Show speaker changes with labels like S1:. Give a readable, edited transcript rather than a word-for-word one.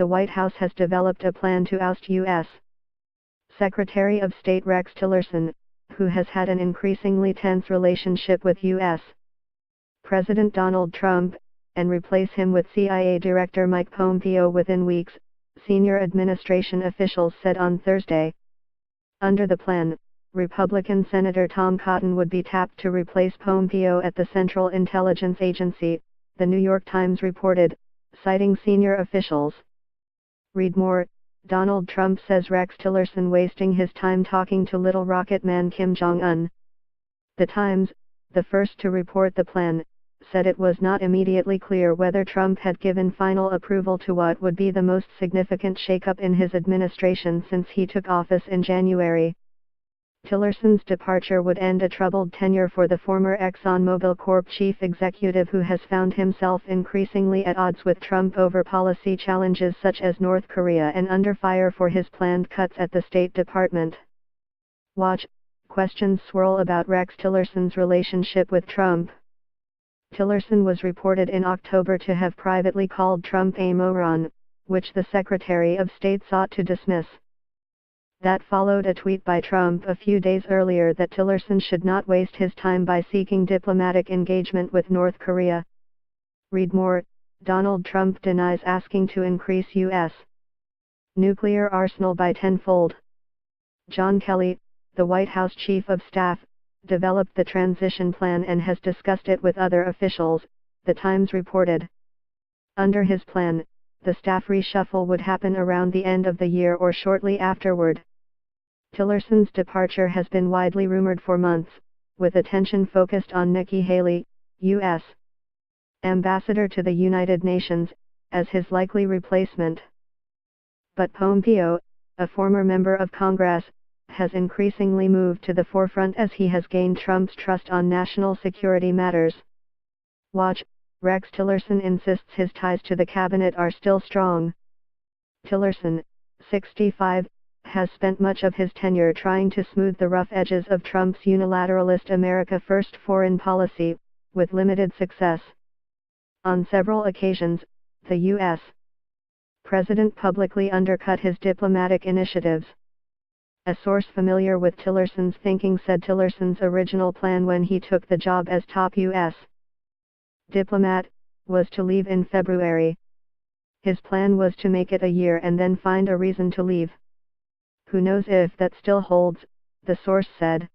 S1: the White House has developed a plan to oust U.S. Secretary of State Rex Tillerson, who has had an increasingly tense relationship with U.S. President Donald Trump, and replace him with CIA Director Mike Pompeo within weeks, senior administration officials said on Thursday. Under the plan, Republican Senator Tom Cotton would be tapped to replace Pompeo at the Central Intelligence Agency, The New York Times reported, citing senior officials. Read more. Donald Trump says Rex Tillerson wasting his time talking to little rocket man Kim Jong-un. The Times, the first to report the plan, said it was not immediately clear whether Trump had given final approval to what would be the most significant shakeup in his administration since he took office in January. Tillerson's departure would end a troubled tenure for the former ExxonMobil Corp chief executive, who has found himself increasingly at odds with Trump over policy challenges such as North Korea and under fire for his planned cuts at the State Department. Watch. Questions swirl about Rex Tillerson's relationship with Trump. Tillerson was reported in October to have privately called Trump a moron, which the Secretary of State sought to dismiss. That followed a tweet by Trump a few days earlier that Tillerson should not waste his time by seeking diplomatic engagement with North Korea. Read more. Donald Trump denies asking to increase U.S. nuclear arsenal by tenfold. John Kelly, the White House Chief of Staff, developed the transition plan and has discussed it with other officials, The Times reported. Under his plan, the staff reshuffle would happen around the end of the year or shortly afterward. Tillerson's departure has been widely rumored for months, with attention focused on Nikki Haley, U.S. Ambassador to the United Nations, as his likely replacement. But Pompeo, a former member of Congress, has increasingly moved to the forefront as he has gained Trump's trust on national security matters. Watch. Rex Tillerson insists his ties to the cabinet are still strong. Tillerson, 65, has spent much of his tenure trying to smooth the rough edges of Trump's unilateralist America First foreign policy, with limited success. On several occasions, the U.S. president publicly undercut his diplomatic initiatives. A source familiar with Tillerson's thinking said Tillerson's original plan when he took the job as top U.S. diplomat was to leave in February. His plan was to make it a year and then find a reason to leave. Who knows if that still holds, the source said.